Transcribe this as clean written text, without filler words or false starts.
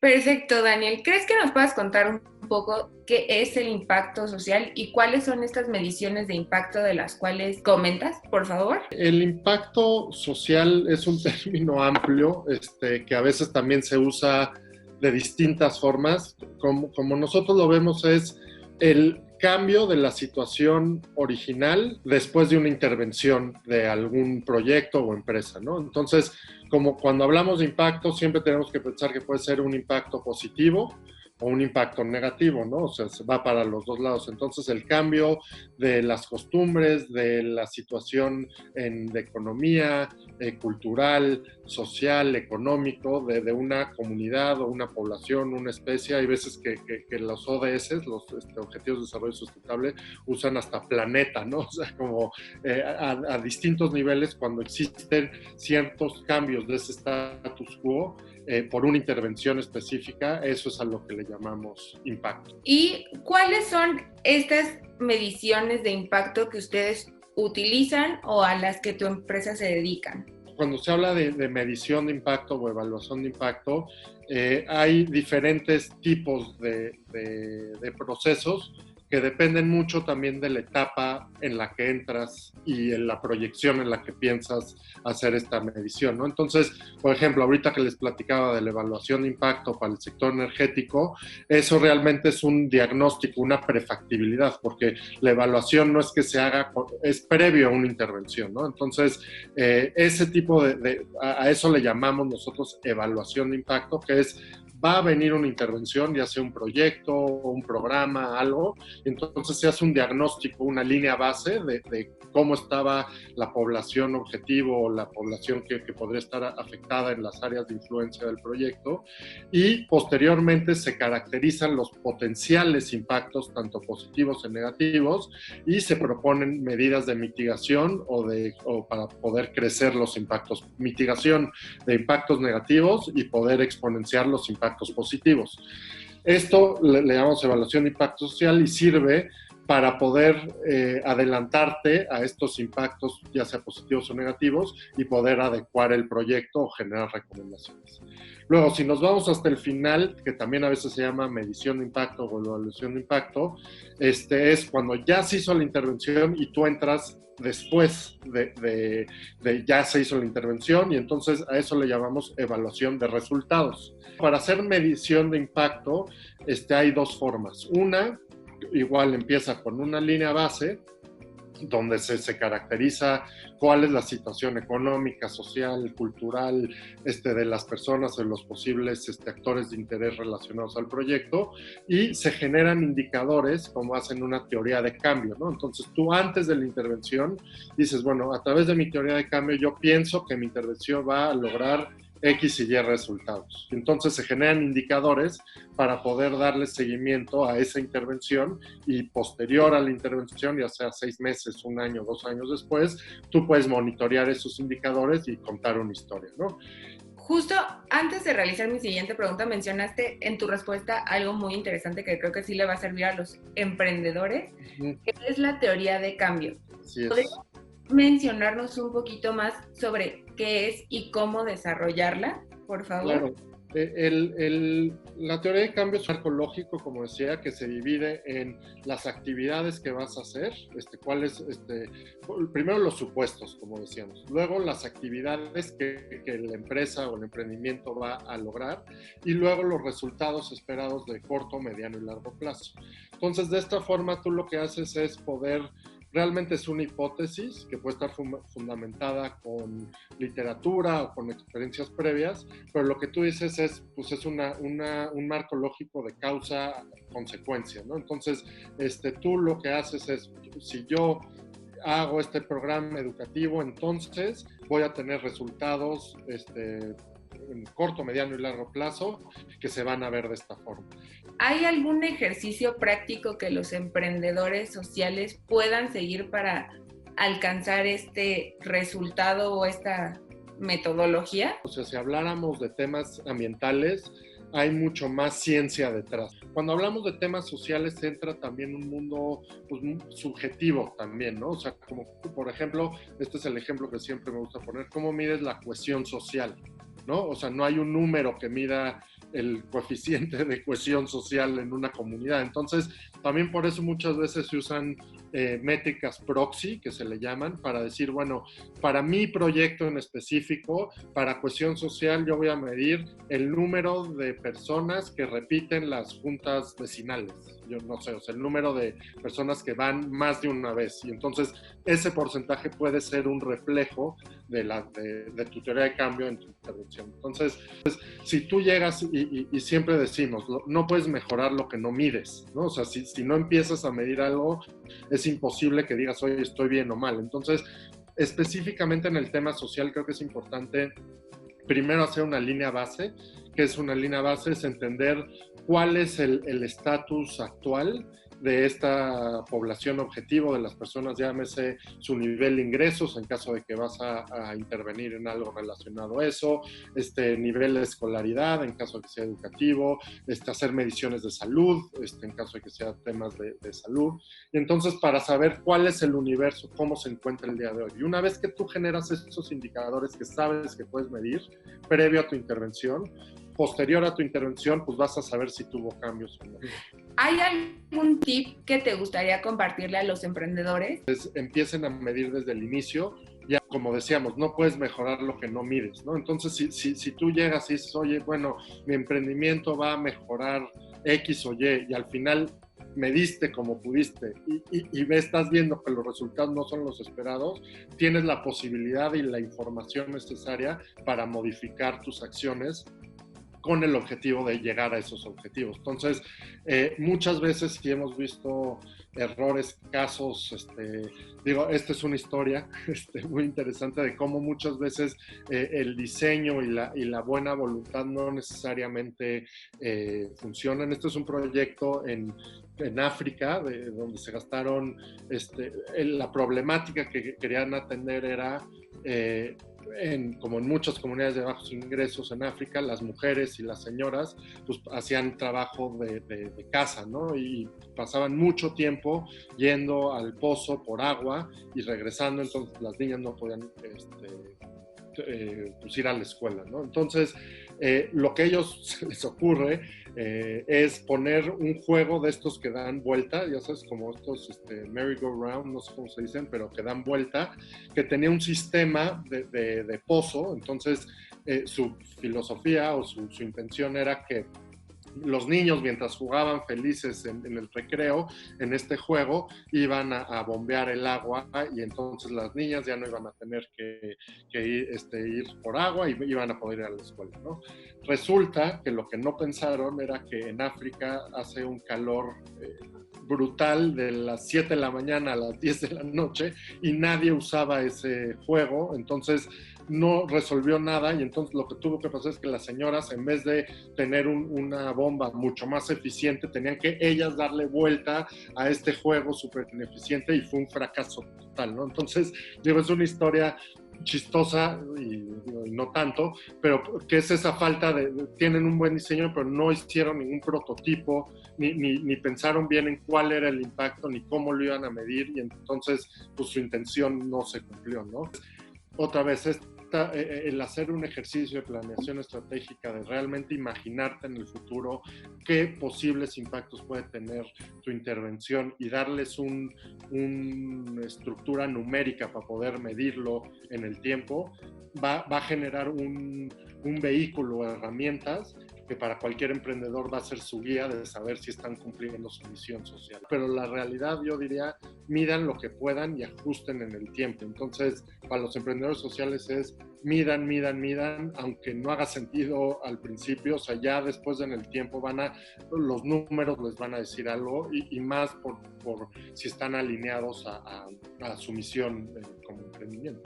Perfecto, Daniel. ¿Crees que nos puedas contar un poco qué es el impacto social y cuáles son estas mediciones de impacto de las cuales comentas, por favor? El impacto social es un término amplio, que a veces también se usa de distintas formas. Como nosotros lo vemos, es el cambio de la situación original después de una intervención de algún proyecto o empresa, ¿no? Entonces, como cuando hablamos de impacto, siempre tenemos que pensar que puede ser un impacto positivo o un impacto negativo, ¿no? O sea, se va para los dos lados. Entonces, el cambio de las costumbres, de la situación de economía, cultural, social, económico, de una comunidad o una población, una especie. Hay veces que los ODS, los Objetivos de Desarrollo Sustentable, usan hasta planeta, ¿no? O sea, como a distintos niveles cuando existen ciertos cambios de ese status quo por una intervención específica, eso es a lo que le llamamos impacto. ¿Y cuáles son estas mediciones de impacto que ustedes utilizan o a las que tu empresa se dedican? Cuando se habla de medición de impacto o evaluación de impacto, hay diferentes tipos de procesos que dependen mucho también de la etapa en la que entras y en la proyección en la que piensas hacer esta medición, ¿no? Entonces, por ejemplo, ahorita que les platicaba de la evaluación de impacto para el sector energético, eso realmente es un diagnóstico, una prefactibilidad, porque la evaluación no es que se haga, es previo a una intervención, ¿no? Entonces, ese tipo a eso le llamamos nosotros evaluación de impacto, que es va a venir una intervención, ya sea un proyecto, un programa, algo, entonces se hace un diagnóstico, una línea base de cómo estaba la población objetivo o la población que podría estar afectada en las áreas de influencia del proyecto, y posteriormente se caracterizan los potenciales impactos, tanto positivos como negativos, y se proponen medidas de mitigación o para poder crecer los impactos, mitigación de impactos negativos y poder exponenciar los impactos positivos. Esto le llamamos evaluación de impacto social y sirve para poder adelantarte a estos impactos, ya sea positivos o negativos, y poder adecuar el proyecto o generar recomendaciones. Luego, si nos vamos hasta el final, que también a veces se llama medición de impacto o evaluación de impacto, es cuando ya se hizo la intervención y tú entras después de ya se hizo la intervención, y entonces a eso le llamamos evaluación de resultados. Para hacer medición de impacto, hay dos formas. Una, igual empieza con una línea base, donde se caracteriza cuál es la situación económica, social, cultural de las personas, de los posibles actores de interés relacionados al proyecto, y se generan indicadores como hacen una teoría de cambio, ¿no? Entonces tú antes de la intervención dices, bueno, a través de mi teoría de cambio yo pienso que mi intervención va a lograr X y Y resultados. Entonces se generan indicadores para poder darle seguimiento a esa intervención, y posterior a la intervención, ya sea 6 meses, un año, 2 años después, tú puedes monitorear esos indicadores y contar una historia, ¿no? Justo antes de realizar mi siguiente pregunta, mencionaste en tu respuesta algo muy interesante que creo que sí le va a servir a los emprendedores, que es la teoría de cambio. Así ¿Podrías es. mencionarnos un poquito más sobre qué es y cómo desarrollarla, por favor? Claro. La teoría de cambio es un marco lógico, como decía, que se divide en las actividades que vas a hacer, cuáles, primero los supuestos, como decíamos, luego las actividades que la empresa o el emprendimiento va a lograr, y luego los resultados esperados de corto, mediano y largo plazo. Entonces, de esta forma, tú lo que haces es poder, realmente es una hipótesis que puede estar fundamentada con literatura o con experiencias previas, pero lo que tú dices es, pues es un marco lógico de causa-consecuencia, ¿no? Entonces, tú lo que haces es, si yo hago este programa educativo, entonces voy a tener resultados en corto, mediano y largo plazo que se van a ver de esta forma. ¿Hay algún ejercicio práctico que los emprendedores sociales puedan seguir para alcanzar este resultado o esta metodología? O sea, si habláramos de temas ambientales, hay mucho más ciencia detrás. Cuando hablamos de temas sociales, entra también un mundo pues, subjetivo también, ¿no? O sea, como por ejemplo, este es el ejemplo que siempre me gusta poner, ¿cómo mides la cohesión social? ¿no? O sea, no hay un número que mida el coeficiente de cohesión social en una comunidad. Entonces, también por eso muchas veces se usan métricas proxy, que se le llaman, para decir, bueno, para mi proyecto en específico, para cohesión social, yo voy a medir el número de personas que repiten las juntas vecinales. Yo no sé, o sea, el número de personas que van más de una vez. Y entonces, ese porcentaje puede ser un reflejo de tu teoría de cambio en tu intervención. Entonces, si tú llegas y siempre decimos, no puedes mejorar lo que no mides, ¿no? O sea, si no empiezas a medir algo, es imposible que digas, oye, estoy bien o mal. Entonces, específicamente en el tema social, creo que es importante primero hacer una línea base, que es una línea base, es entender cuál es el estatus actual de esta población objetivo, de las personas, llámese su nivel de ingresos, en caso de que vas a intervenir en algo relacionado a eso, nivel de escolaridad, en caso de que sea educativo, hacer mediciones de salud, en caso de que sea temas de salud. Y entonces, para saber cuál es el universo, cómo se encuentra el día de hoy. Y una vez que tú generas esos indicadores que sabes que puedes medir, previo a tu intervención, posterior a tu intervención, pues vas a saber si tuvo cambios o no. ¿Hay algún tip que te gustaría compartirle a los emprendedores? Empiecen a medir desde el inicio. Ya, como decíamos, no puedes mejorar lo que no mides, ¿no? Entonces, si tú llegas y dices, oye, bueno, mi emprendimiento va a mejorar X o Y, y al final mediste como pudiste y estás viendo que los resultados no son los esperados, tienes la posibilidad y la información necesaria para modificar tus acciones con el objetivo de llegar a esos objetivos. Entonces, muchas veces sí hemos visto errores, casos, esta es una historia muy interesante de cómo muchas veces el diseño y la buena voluntad no necesariamente funcionan. Este es un proyecto en África, donde se gastaron, la problemática que querían atender era como en muchas comunidades de bajos ingresos en África, las mujeres y las señoras pues hacían trabajo de casa, ¿no? Y pasaban mucho tiempo yendo al pozo por agua y regresando, entonces las niñas no podían pues ir a la escuela, ¿no? Entonces, lo que a ellos se les ocurre es poner un juego de estos que dan vuelta, ya sabes, como estos merry-go-round, no sé cómo se dicen, pero que dan vuelta, que tenía un sistema de pozo. Entonces, su filosofía o su intención era que los niños, mientras jugaban felices en el recreo, en este juego, iban a bombear el agua, y entonces las niñas ya no iban a tener que ir por agua y iban a poder ir a la escuela, ¿no? Resulta que lo que no pensaron era que en África hace un calor brutal de las 7 de la mañana a las 10 de la noche y nadie usaba ese juego, entonces no resolvió nada. Y entonces lo que tuvo que pasar es que las señoras, en vez de tener una bomba mucho más eficiente, tenían que ellas darle vuelta a este juego súper ineficiente, y fue un fracaso total, ¿no? Entonces, digo, es una historia chistosa y no tanto, pero que es esa falta tienen un buen diseño, pero no hicieron ningún prototipo, ni pensaron bien en cuál era el impacto, ni cómo lo iban a medir, y entonces pues su intención no se cumplió, ¿no? Otra vez, el hacer un ejercicio de planeación estratégica, de realmente imaginarte en el futuro qué posibles impactos puede tener tu intervención y darles una estructura numérica para poder medirlo en el tiempo, va a generar un vehículo, herramientas que para cualquier emprendedor va a ser su guía de saber si están cumpliendo su misión social. Pero la realidad, yo diría, midan lo que puedan y ajusten en el tiempo. Entonces, para los emprendedores sociales es midan, aunque no haga sentido al principio, o sea, ya después en el tiempo los números les van a decir algo, y más por si están alineados a su misión como emprendimiento.